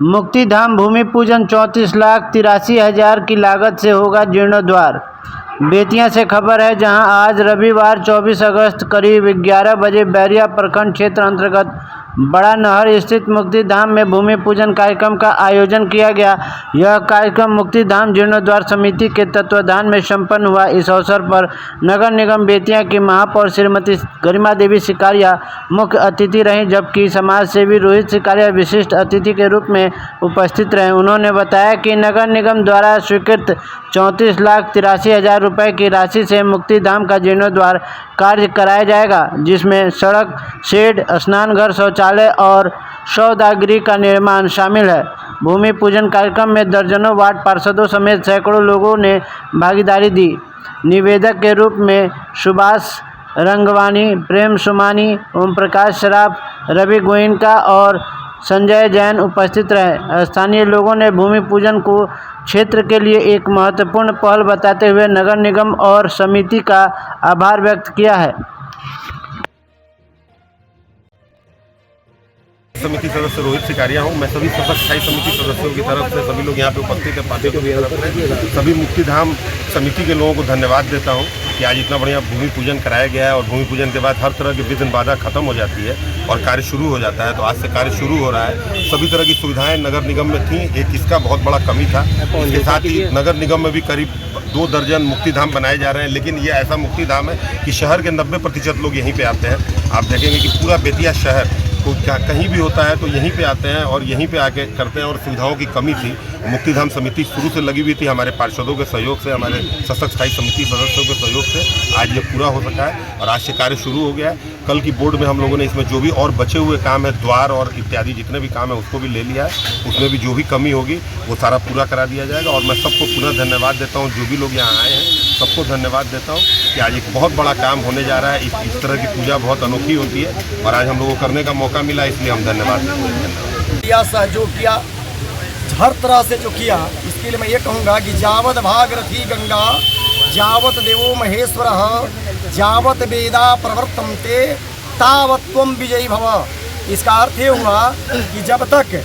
मुक्तिधाम भूमि पूजन 34,83,000 की लागत से होगा जीर्णोद्धार। बेतिया से खबर है, जहां आज रविवार 24 अगस्त करीब 11 बजे बैरिया प्रखंड क्षेत्र अंतर्गत बड़ा नहर स्थित मुक्तिधाम में भूमि पूजन कार्यक्रम का आयोजन किया गया। यह कार्यक्रम मुक्तिधाम जीर्णोद्धार समिति के तत्वाधान में संपन्न हुआ। इस अवसर पर नगर निगम बेतिया की महापौर श्रीमती गरिमा देवी सिकारिया मुख्य अतिथि रहीं, जबकि समाज सेवी रोहित सिकारिया विशिष्ट अतिथि के रूप में उपस्थित रहे। उन्होंने बताया कि नगर निगम द्वारा स्वीकृत 34,83,000 रुपये की राशि से मुक्तिधाम का जीर्णोद्धार कार्य कराया जाएगा, जिसमें सड़क, शेड, स्नानघर, शौचालय और सौदागृह का निर्माण शामिल है। भूमि पूजन कार्यक्रम में दर्जनों वार्ड पार्षदों समेत सैकड़ों लोगों ने भागीदारी दी। निवेदक के रूप में सुभाष रंगवानी, प्रेम सुमानी, ओम प्रकाश सराफ, रवि गोइनका और संजय जैन उपस्थित रहे। स्थानीय लोगों ने भूमि पूजन को क्षेत्र के लिए एक महत्वपूर्ण पहल बताते हुए नगर निगम और समिति का आभार व्यक्त किया है। समिति सदस्य रोहित सिकारिया हूँ। मैं सभी सशक्त स्थायी समिति सदस्यों की तरफ से, सभी लोग यहाँ पे उपस्थित है, पार्टी की तरफ से सभी मुक्तिधाम समिति के लोगों को धन्यवाद देता हूँ कि आज इतना बढ़िया भूमि पूजन कराया गया है और भूमि पूजन के बाद हर तरह की विघ्न बाधा खत्म हो जाती है और कार्य शुरू हो जाता है। तो आज से कार्य शुरू हो रहा है। सभी तरह की सुविधाएं नगर निगम में थी, एक इसका बहुत बड़ा कमी था। इसके साथ ही नगर निगम में भी करीब 2 दर्जन मुक्तिधाम बनाए जा रहे हैं, लेकिन ये ऐसा मुक्तिधाम है कि शहर के 90% लोग यहीं पे आते हैं। आप देखेंगे कि पूरा बेतिया शहर को कहीं भी होता है तो यहीं पे आते हैं और यहीं पे आके करते हैं। और सुविधाओं की कमी थी। मुक्तिधाम समिति शुरू से लगी हुई थी, हमारे पार्षदों के सहयोग से, हमारे सशक्त स्थायी समिति सदस्यों के सहयोग से आज ये पूरा हो सका है और आज से कार्य शुरू हो गया है। कल की बोर्ड में हम लोगों ने इसमें जो भी और बचे हुए काम है, द्वार और इत्यादि जितने भी काम है उसको भी ले लिया है। उसमें भी जो भी कमी होगी वो सारा पूरा करा दिया जाएगा। और मैं सबको पुनः धन्यवाद देता हूँ, जो भी लोग यहाँ आए हैं सबको धन्यवाद देता हूँ कि आज एक बहुत बड़ा काम होने जा रहा है। इस तरह की पूजा बहुत अनोखी होती है और आज हम लोगों को करने का मौका मिला, इसलिए हम धन्यवाद देते हैं। सहयोग किया हर तरह से जो किया, इसके लिए मैं ये कहूँगा कि जावत भागरथी गंगा जावत देवो महेश्वर जावत वेदा प्रवर्तन्ते तावत त्वं विजयी भव। इसका अर्थ ये हुआ कि जब तक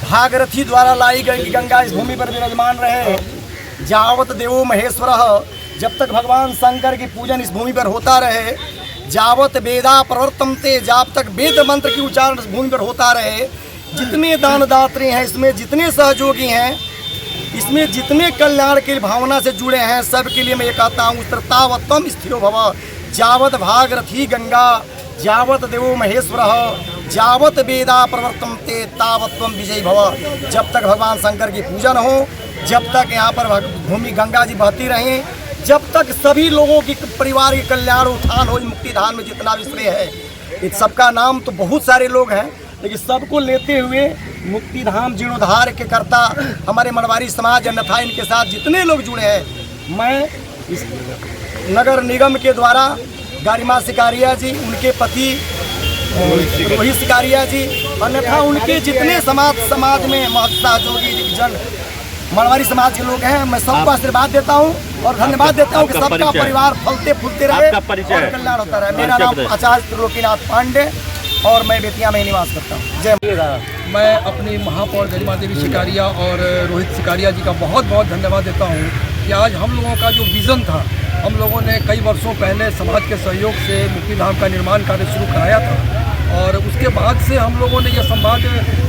भागरथी द्वारा लाई गई गंगा इस भूमि पर विराजमान रहे, जावत देवो महेश्वर, जब तक भगवान शंकर की पूजन इस भूमि पर होता रहे, जावत वेदा प्रवर्तन्ते, जब तक वेद मंत्र की उच्चारण इस भूमि पर होता रहे, जितने दानदात्री हैं, इसमें जितने सहयोगी हैं, इसमें जितने कल्याण की भावना से जुड़े हैं, सब के लिए मैं ये कहता हूँ तावत्तम स्थिरो भव। जावत भागरथी गंगा जावत देवो महेश्वर जावत वेदा प्रवर्तन्ते तावत्तम विजयी भव। जब तक भगवान शंकर की पूजन हो, जब तक यहाँ पर भूमि गंगा जी बहती रहें, जब तक सभी लोगों की परिवार के कल्याण उत्थान हो, मुक्तिधाम में जितना भी श्रेय है, इस सबका नाम तो बहुत सारे लोग हैं, लेकिन सबको लेते हुए मुक्तिधाम जीर्णोद्धार के कर्ता हमारे मरवाड़ी समाज, अन्यथा इनके साथ जितने लोग जुड़े हैं, मैं इस नगर निगम के द्वारा गरिमा सिकारिया जी, उनके पति रोहित सिकारिया जी, अन्यथा उनके जितने समाज में सहयोगी जन मरवाड़ी समाज के लोग हैं, मैं सबको आशीर्वाद देता हूं और धन्यवाद देता हूं कि सबका परिवार फलते फूलते रहे और कल्याण होता रहे। मेरा नाम आचार्य त्रिलोकीनाथ पांडे और मैं बेतिया में निवास करता हूँ। जय। मैं अपनी महापौर गरिमा देवी सिकारिया और रोहित सिकारिया जी का बहुत बहुत धन्यवाद देता हूँ कि आज हम लोगों का जो विज़न था, हम लोगों ने कई वर्षों पहले समाज के सहयोग से मुक्तिधाम का निर्माण कार्य शुरू कराया था और उसके बाद से हम लोगों ने यह संवाद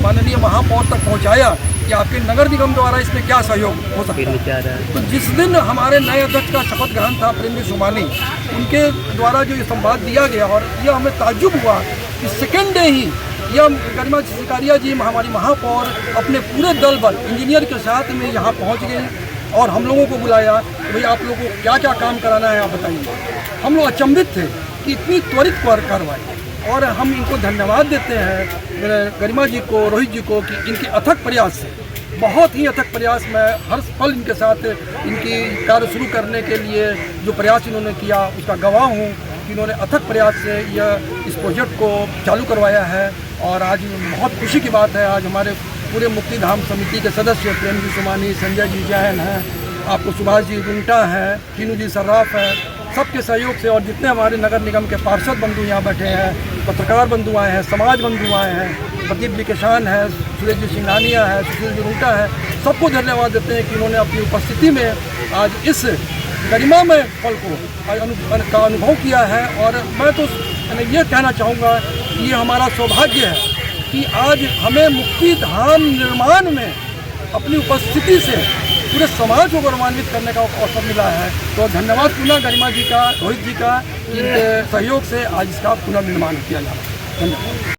माननीय महापौर तक पहुँचाया कि आपके नगर निगम द्वारा इसमें क्या सहयोग हो सकता है। तो जिस दिन हमारे नए अध्यक्ष का शपथ ग्रहण था प्रेम सुमानी, उनके द्वारा जो ये संवाद दिया गया और यह हमें ताज्जुब हुआ कि सेकेंड डे ही यह गरिमा सिकारिया जी हमारी महापौर अपने पूरे दल बल इंजीनियर के साथ में यहाँ पहुँच गए और हम लोगों को बुलाया कि भाई आप लोगों को क्या क्या काम कराना है आप बताइए। हम लोग अचंभित थे कि इतनी त्वरित कार्रवाई, और हम इनको धन्यवाद देते हैं गरिमा जी को, रोहित जी को, कि इनके अथक प्रयास से, बहुत ही अथक प्रयास, मैं हर पल इनके साथ इनकी कार्य शुरू करने के लिए जो प्रयास इन्होंने किया उसका गवाह हूँ कि इन्होंने अथक प्रयास से यह इस प्रोजेक्ट को चालू करवाया है। और आज बहुत खुशी की बात है, आज हमारे पूरे मुक्तिधाम समिति के सदस्य प्रेम जी सुमानी, संजय जी जैन हैं, आपको सुभाष जी गुंटा है, कीनू जी सर्राफ है, सबके सहयोग से, और जितने हमारे नगर निगम के पार्षद बंधु यहाँ बैठे हैं, पत्रकार बंधु आए हैं, समाज बंधु आए हैं, प्रदीप जी किसान है, सुरेश जी सिंघानिया है, सुशील जी रूटा है, सबको धन्यवाद देते हैं कि उन्होंने अपनी उपस्थिति में आज इस गरिमामय पल को का अनुभव किया है। और मैं तो ये कहना चाहूँगा कि ये हमारा सौभाग्य है कि आज हमें मुक्तिधाम निर्माण में अपनी उपस्थिति से पूरे समाज को गौरवान्वित करने का अवसर मिला है। तो धन्यवाद पुनः गरिमा जी का, रोहित जी का, इनके सहयोग से आज इसका पुनर्निर्माण किया जा रहा है। धन्यवाद।